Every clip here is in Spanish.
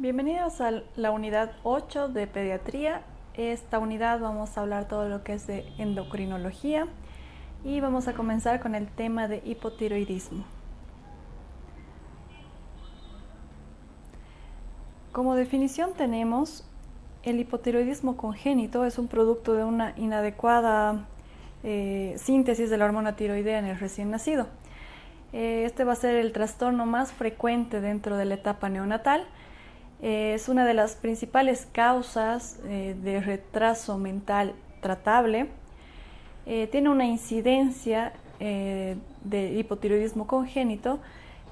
Bienvenidos a la unidad 8 de pediatría. Esta unidad vamos a hablar todo lo que es de endocrinología y vamos a comenzar con el tema de hipotiroidismo. Como definición tenemos el hipotiroidismo congénito es un producto de una inadecuada síntesis de la hormona tiroidea en el recién nacido. Este va a ser el trastorno más frecuente dentro de la etapa neonatal. Es una de las principales causas de retraso mental tratable. Tiene una incidencia de hipotiroidismo congénito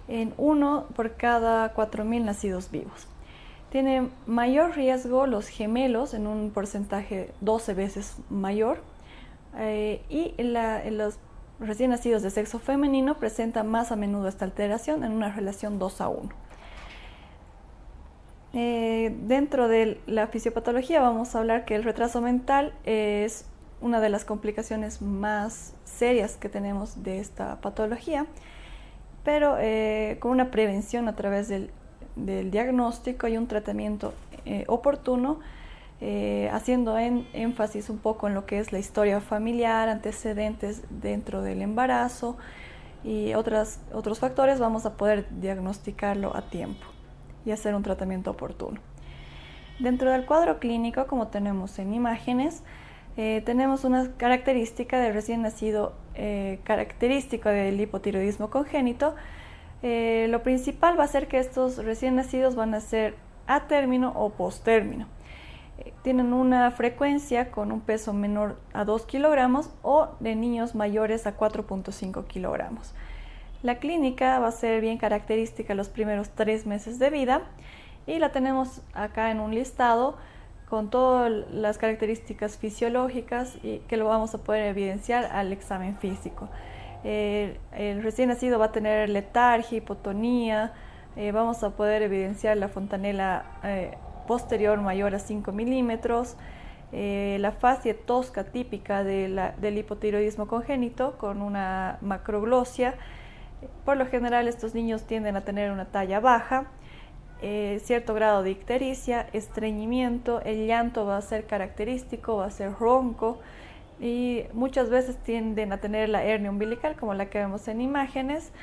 en 1 por cada 4.000 nacidos vivos. Tiene mayor riesgo los gemelos en un porcentaje 12 veces mayor y los recién nacidos de sexo femenino presentan más a menudo esta alteración en una relación 2:1. Dentro de la fisiopatología vamos a hablar que el retraso mental es una de las complicaciones más serias que tenemos de esta patología, pero con una prevención a través del diagnóstico y un tratamiento oportuno, haciendo énfasis un poco en lo que es la historia familiar, antecedentes dentro del embarazo y otros factores, vamos a poder diagnosticarlo a tiempo y hacer un tratamiento oportuno. Dentro del cuadro clínico, como tenemos en imágenes, tenemos una característica del recién nacido característica del hipotiroidismo congénito. Lo principal va a ser que estos recién nacidos van a ser a término o postérmino. Tienen una frecuencia con un peso menor a 2 kilogramos o de niños mayores a 4.5 kilogramos. La clínica va a ser bien característica los primeros 3 meses de vida y la tenemos acá en un listado con todas las características fisiológicas y que lo vamos a poder evidenciar al examen físico. El recién nacido va a tener letargia, hipotonía, vamos a poder evidenciar la fontanela posterior mayor a 5 milímetros, la fascia tosca típica del hipotiroidismo congénito con una macroglosia. Por lo general estos niños tienden a tener una talla baja, cierto grado de ictericia, estreñimiento, el llanto va a ser característico, va a ser ronco y muchas veces tienden a tener la hernia umbilical como la que vemos en imágenes,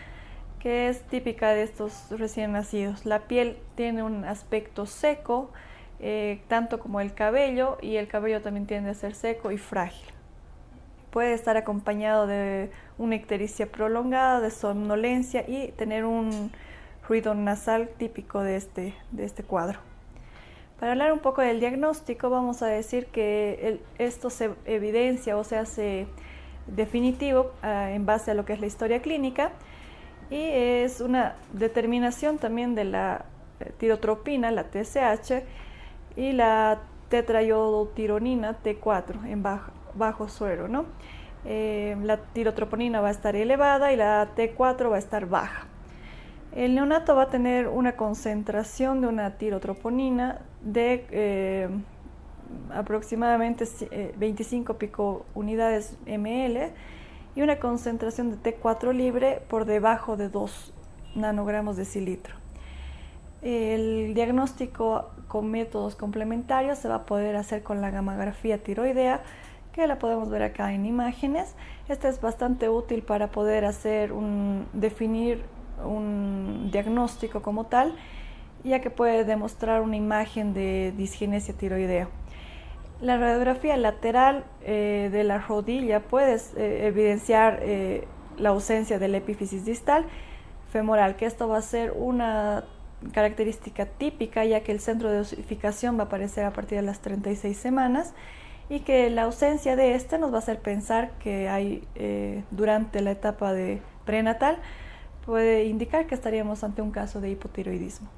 que es típica de estos recién nacidos. La piel tiene un aspecto seco, tanto como el cabello, y el cabello también tiende a ser seco y frágil. Puede estar acompañado de una ictericia prolongada, de somnolencia y tener un ruido nasal típico de este cuadro. Para hablar un poco del diagnóstico, vamos a decir que esto se evidencia o se hace definitivo en base a lo que es la historia clínica y es una determinación también de la tirotropina, la TSH, y la tetraiodotironina T4 en bajo suero, ¿no? La tirotroponina va a estar elevada y la T4 va a estar baja. El neonato va a tener una concentración de una tirotroponina de aproximadamente 25 picounidades ml y una concentración de T4 libre por debajo de 2 nanogramos decilitro. El diagnóstico con métodos complementarios se va a poder hacer con la gammagrafía tiroidea, que la podemos ver acá en imágenes. Esta es bastante útil para poder definir un diagnóstico como tal, ya que puede demostrar una imagen de disgenesia tiroidea. La radiografía lateral de la rodilla puede evidenciar la ausencia de la epífisis distal femoral, que esto va a ser una característica típica, ya que el centro de osificación va a aparecer a partir de las 36 semanas y que la ausencia de este nos va a hacer pensar que hay durante la etapa de prenatal puede indicar que estaríamos ante un caso de hipotiroidismo.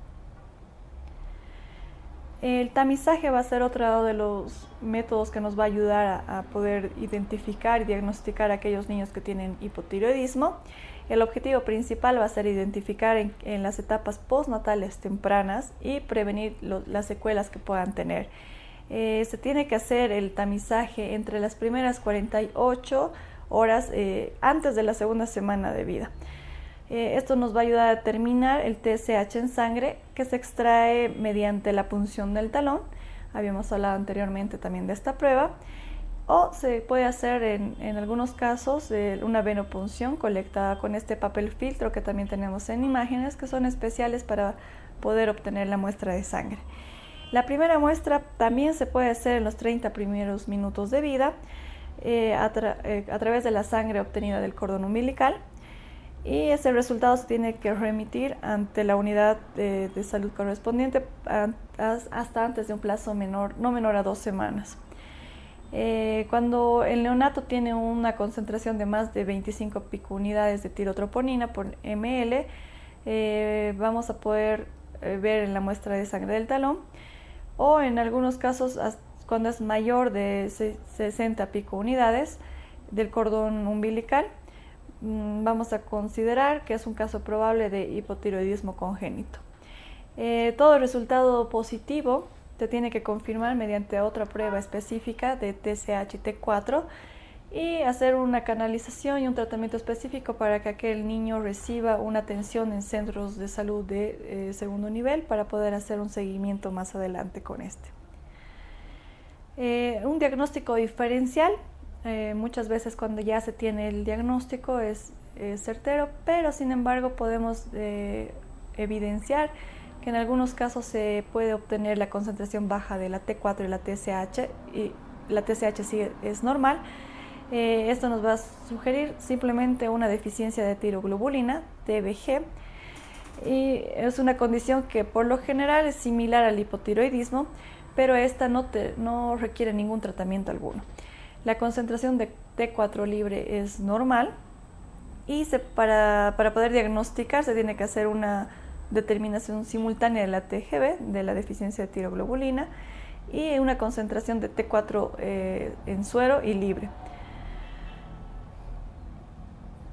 El tamizaje va a ser otro de los métodos que nos va a ayudar a poder identificar y diagnosticar a aquellos niños que tienen hipotiroidismo. El objetivo principal va a ser identificar en las etapas postnatales tempranas y prevenir las secuelas que puedan tener. Se tiene que hacer el tamizaje entre las primeras 48 horas antes de la segunda semana de vida. Esto nos va a ayudar a determinar el TSH en sangre, que se extrae mediante la punción del talón. Habíamos hablado anteriormente también de esta prueba. O se puede hacer en algunos casos una venopunción colectada con este papel filtro que también tenemos en imágenes, que son especiales para poder obtener la muestra de sangre. La primera muestra también se puede hacer en los 30 primeros minutos de vida a través de la sangre obtenida del cordón umbilical, y ese resultado se tiene que remitir ante la unidad de salud correspondiente hasta antes de un plazo no menor a 2 semanas. Cuando el neonato tiene una concentración de más de 25 picounidades de tirotroponina por ml, vamos a poder ver en la muestra de sangre del talón, o en algunos casos cuando es mayor de 60 picounidades del cordón umbilical, vamos a considerar que es un caso probable de hipotiroidismo congénito. Todo resultado positivo se tiene que confirmar mediante otra prueba específica de TSH y T4 y hacer una canalización y un tratamiento específico para que aquel niño reciba una atención en centros de salud de segundo nivel para poder hacer un seguimiento más adelante con este. Un diagnóstico diferencial, muchas veces cuando ya se tiene el diagnóstico es certero, pero sin embargo podemos evidenciar que en algunos casos se puede obtener la concentración baja de la T4 y la TSH sí es normal. Esto nos va a sugerir simplemente una deficiencia de tiroglobulina, TBG, y es una condición que por lo general es similar al hipotiroidismo, pero esta no requiere ningún tratamiento alguno. La concentración de T4 libre es normal y para poder diagnosticar se tiene que hacer una determinación simultánea de la TGB, de la deficiencia de tiroglobulina, y una concentración de T4 en suero y libre.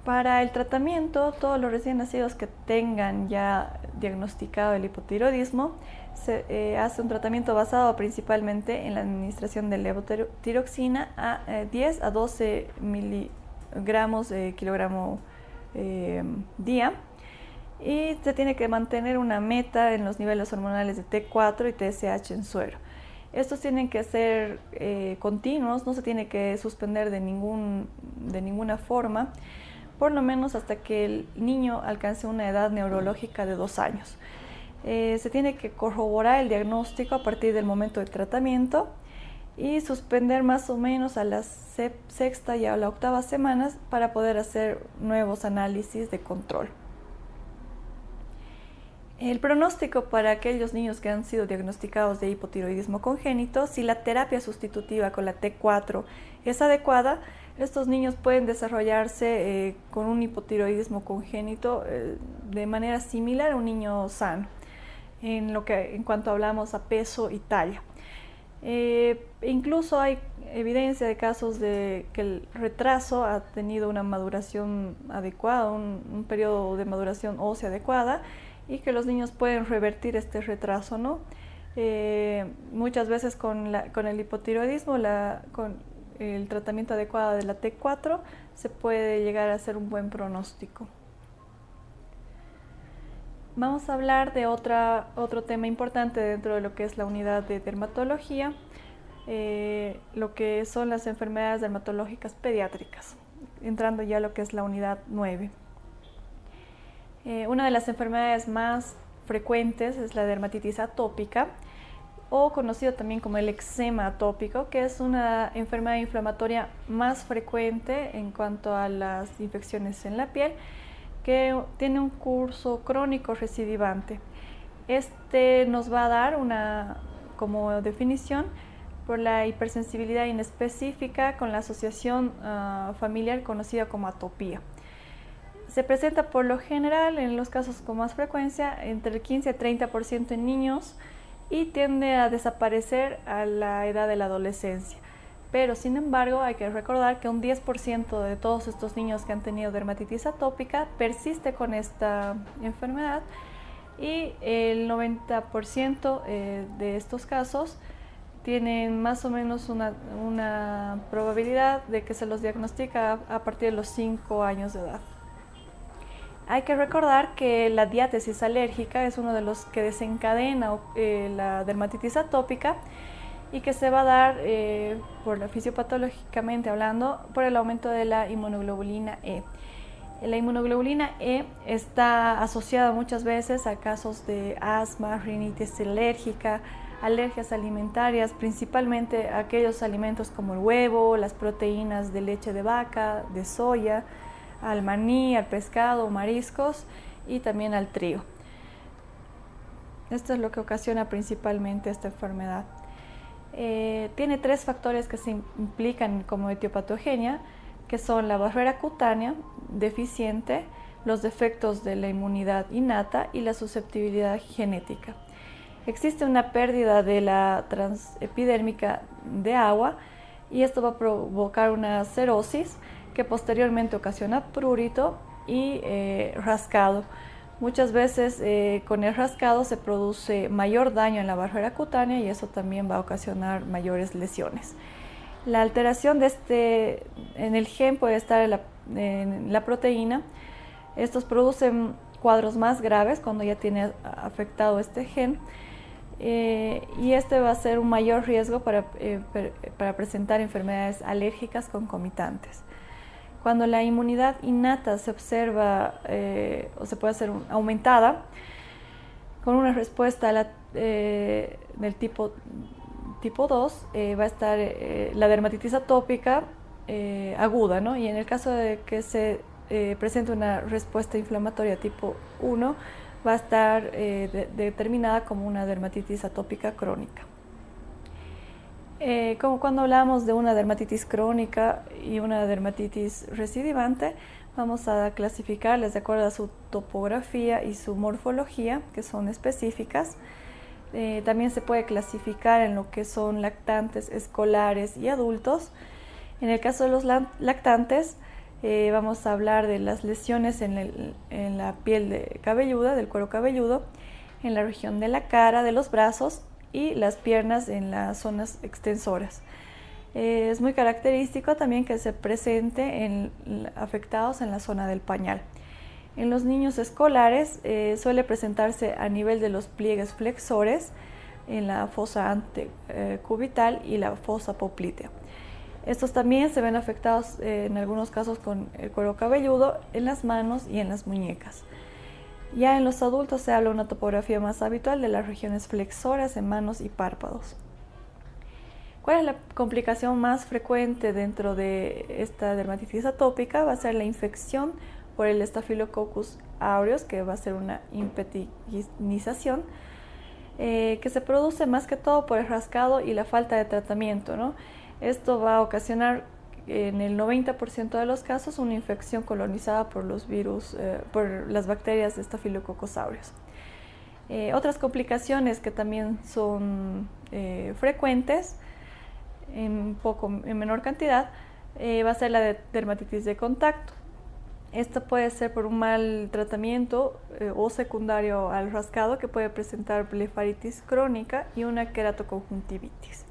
Para el tratamiento, todos los recién nacidos que tengan ya diagnosticado el hipotiroidismo, se hace un tratamiento basado principalmente en la administración de levotiroxina a 10 a 12 miligramos de kilogramo día, y se tiene que mantener una meta en los niveles hormonales de T4 y TSH en suero. Estos tienen que ser continuos, no se tiene que suspender de ninguna forma, por lo menos hasta que el niño alcance una edad neurológica de 2 años. Se tiene que corroborar el diagnóstico a partir del momento del tratamiento y suspender más o menos a la sexta y a la octava semanas para poder hacer nuevos análisis de control. El pronóstico para aquellos niños que han sido diagnosticados de hipotiroidismo congénito, si la terapia sustitutiva con la T4 es adecuada, estos niños pueden desarrollarse con un hipotiroidismo congénito de manera similar a un niño sano, en cuanto hablamos a peso y talla. Incluso hay evidencia de casos de que el retraso ha tenido una maduración adecuada, un periodo de maduración ósea adecuada, y que los niños pueden revertir este retraso, ¿no? Muchas veces con el hipotiroidismo, con el tratamiento adecuado de la T4, se puede llegar a hacer un buen pronóstico. Vamos a hablar de otro tema importante dentro de lo que es la unidad de dermatología, lo que son las enfermedades dermatológicas pediátricas, entrando ya a lo que es la unidad 9. Una de las enfermedades más frecuentes es la dermatitis atópica, o conocido también como el eczema atópico, que es una enfermedad inflamatoria más frecuente en cuanto a las infecciones en la piel, que tiene un curso crónico recidivante. Este nos va a dar como definición por la hipersensibilidad inespecífica con la asociación familiar conocida como atopía. Se presenta por lo general, en los casos con más frecuencia, entre el 15 a 30% en niños y tiende a desaparecer a la edad de la adolescencia. Pero sin embargo hay que recordar que un 10% de todos estos niños que han tenido dermatitis atópica persiste con esta enfermedad, y el 90% de estos casos tienen más o menos una probabilidad de que se los diagnostica a partir de los 5 años de edad. Hay que recordar que la diátesis alérgica es uno de los que desencadena la dermatitis atópica y que se va a dar, fisiopatológicamente hablando, por el aumento de la inmunoglobulina E. La inmunoglobulina E está asociada muchas veces a casos de asma, rinitis alérgica, alergias alimentarias, principalmente a aquellos alimentos como el huevo, las proteínas de leche de vaca, de soya, al maní, al pescado, mariscos y también al trigo. Esto es lo que ocasiona principalmente esta enfermedad. Tiene 3 factores que se implican como etiopatogenia, que son la barrera cutánea deficiente, los defectos de la inmunidad innata y la susceptibilidad genética. Existe una pérdida de la transepidérmica de agua y esto va a provocar una cerosis que posteriormente ocasiona prurito y rascado. Muchas veces con el rascado se produce mayor daño en la barrera cutánea y eso también va a ocasionar mayores lesiones. La alteración en el gen puede estar en la proteína. Estos producen cuadros más graves cuando ya tiene afectado este gen y este va a ser un mayor riesgo para presentar enfermedades alérgicas concomitantes. Cuando la inmunidad innata se observa o se puede hacer aumentada con una respuesta del tipo 2, va a estar la dermatitis atópica aguda, ¿no? Y en el caso de que se presente una respuesta inflamatoria tipo 1, va a estar determinada como una dermatitis atópica crónica. Como cuando hablamos de una dermatitis crónica y una dermatitis recidivante, vamos a clasificarles de acuerdo a su topografía y su morfología, que son específicas. También se puede clasificar en lo que son lactantes, escolares y adultos. En el caso de los lactantes, vamos a hablar de las lesiones en la piel cabelluda, del cuero cabelludo, en la región de la cara, de los brazos y las piernas en las zonas extensoras. Es muy característico también que se presente afectados en la zona del pañal. En los niños escolares suele presentarse a nivel de los pliegues flexores, en la fosa antecubital y la fosa poplitea. Estos también se ven afectados en algunos casos con el cuero cabelludo, en las manos y en las muñecas. Ya en los adultos se habla de una topografía más habitual de las regiones flexoras en manos y párpados. ¿Cuál es la complicación más frecuente dentro de esta dermatitis atópica? Va a ser la infección por el Staphylococcus aureus, que va a ser una impetinización, que se produce más que todo por el rascado y la falta de tratamiento, ¿no? Esto va a ocasionar en el 90% de los casos una infección colonizada por los virus, por las bacterias de Staphylococcus aureus. Otras complicaciones que también son frecuentes, en menor cantidad, va a ser la dermatitis de contacto. Esto puede ser por un mal tratamiento o secundario al rascado, que puede presentar blefaritis crónica y una queratoconjuntivitis.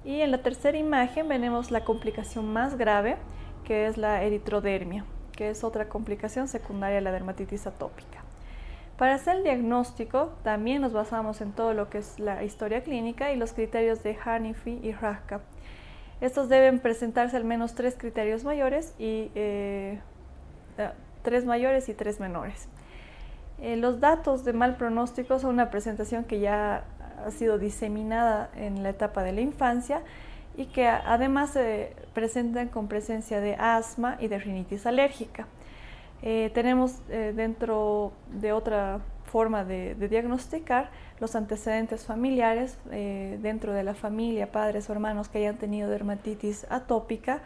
Y en la tercera imagen tenemos la complicación más grave, que es la eritrodermia, que es otra complicación secundaria a la dermatitis atópica. Para hacer el diagnóstico también nos basamos en todo lo que es la historia clínica y los criterios de Hanifi y Rajka. Estos deben presentarse al menos 3 criterios mayores y 3 mayores y 3 menores. Los datos de mal pronóstico son una presentación que ya ha sido diseminada en la etapa de la infancia y que además se presentan con presencia de asma y de rinitis alérgica. Tenemos dentro de otra forma de diagnosticar los antecedentes familiares dentro de la familia, padres o hermanos que hayan tenido dermatitis atópica,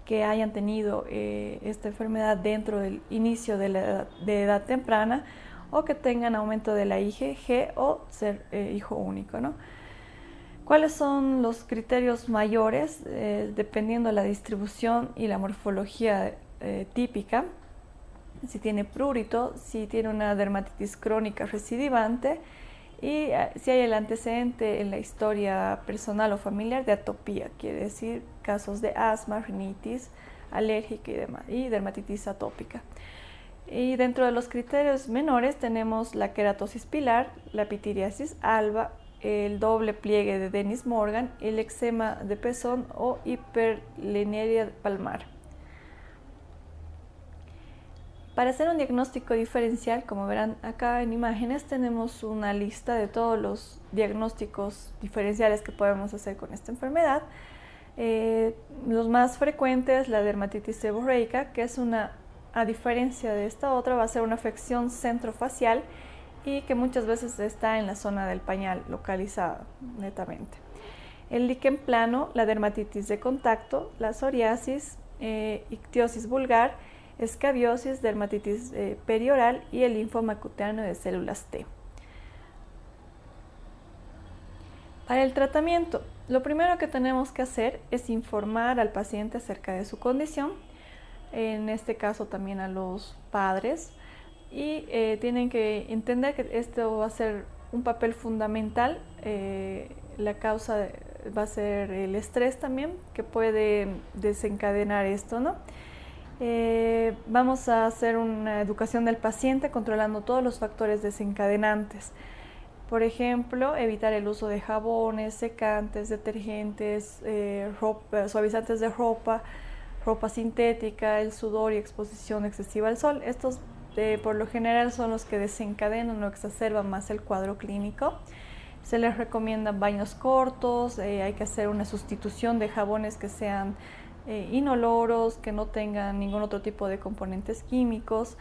que hayan tenido esta enfermedad dentro del inicio de edad temprana, o que tengan aumento de la IgG o ser hijo único, ¿no? ¿Cuáles son los criterios mayores? Dependiendo de la distribución y la morfología típica, si tiene prurito, si tiene una dermatitis crónica recidivante y si hay el antecedente en la historia personal o familiar de atopía, quiere decir casos de asma, rinitis alérgica y dermatitis atópica. Y dentro de los criterios menores tenemos la queratosis pilar, la pitiriasis alba, el doble pliegue de Dennis Morgan, el eczema de pezón o hiperlinearia palmar. Para hacer un diagnóstico diferencial, como verán acá en imágenes, tenemos una lista de todos los diagnósticos diferenciales que podemos hacer con esta enfermedad. Los más frecuentes, la dermatitis seborreica, que es a diferencia de esta otra, va a ser una afección centrofacial y que muchas veces está en la zona del pañal, localizada netamente. El líquen plano, la dermatitis de contacto, la psoriasis, ictiosis vulgar, escabiosis, dermatitis perioral y el linfoma cutáneo de células T. Para el tratamiento, lo primero que tenemos que hacer es informar al paciente acerca de su condición, en este caso también a los padres, y tienen que entender que esto va a ser un papel fundamental. La causa va a ser el estrés también, que puede desencadenar esto, ¿no? Vamos a hacer una educación del paciente controlando todos los factores desencadenantes. Por ejemplo, evitar el uso de jabones, secantes, detergentes, suavizantes de ropa sintética, el sudor y exposición excesiva al sol. Estos por lo general son los que desencadenan o exacerban más el cuadro clínico. Se les recomiendan baños cortos, hay que hacer una sustitución de jabones que sean inoloros, que no tengan ningún otro tipo de componentes químicos,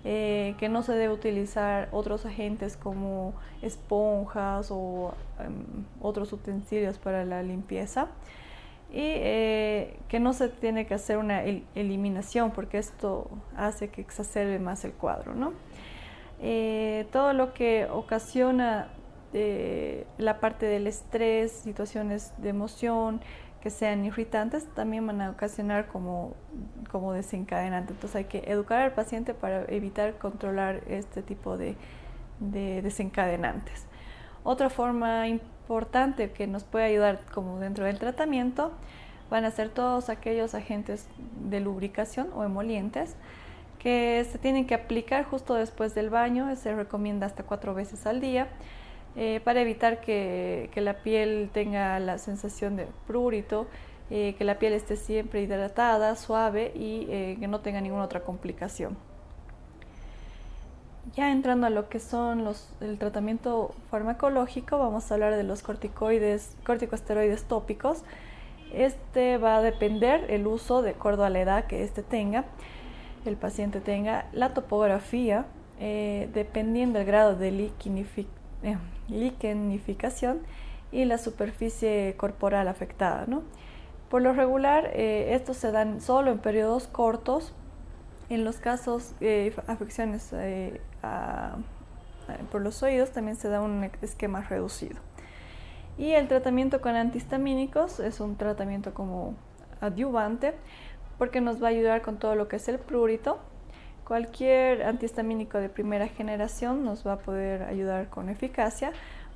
que no se debe utilizar otros agentes como esponjas o otros utensilios para la limpieza, y que no se tiene que hacer una eliminación porque esto hace que exacerbe más el cuadro, ¿no? Todo lo que ocasiona la parte del estrés, situaciones de emoción que sean irritantes, también van a ocasionar como desencadenante. Entonces hay que educar al paciente para evitar controlar este tipo de desencadenantes. Otra forma importante que nos puede ayudar como dentro del tratamiento van a ser todos aquellos agentes de lubricación o emolientes que se tienen que aplicar justo después del baño. Se recomienda hasta 4 veces al día. Para evitar que la piel tenga la sensación de prurito, que la piel esté siempre hidratada, suave y que no tenga ninguna otra complicación. Ya entrando a lo que son el tratamiento farmacológico, vamos a hablar de los corticosteroides tópicos. Este va a depender el uso de acuerdo a la edad que el paciente tenga, la topografía, dependiendo del grado de liquenificación y la superficie corporal afectada, ¿no? Por lo regular, estos se dan solo en periodos cortos. En los casos de afecciones por los oídos también se da un esquema reducido. Y el tratamiento con antihistamínicos es un tratamiento como adyuvante porque nos va a ayudar con todo lo que es el prurito. Cualquier antihistamínico de primera generación nos va a poder ayudar con eficacia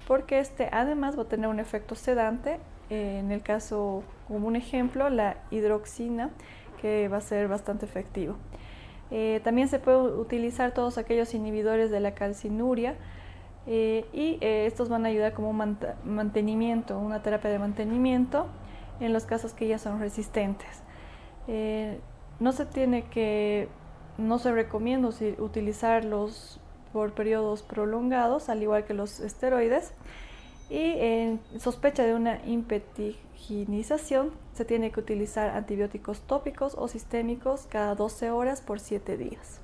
porque este además va a tener un efecto sedante. En el caso, como un ejemplo, la hidroxina, que va a ser bastante efectivo. También se puede utilizar todos aquellos inhibidores de la calcinuria y estos van a ayudar como mantenimiento, una terapia de mantenimiento en los casos que ya son resistentes. No se recomienda utilizarlos por periodos prolongados, al igual que los esteroides. Y en sospecha de una impetiginización se tiene que utilizar antibióticos tópicos o sistémicos cada 12 horas por 7 días.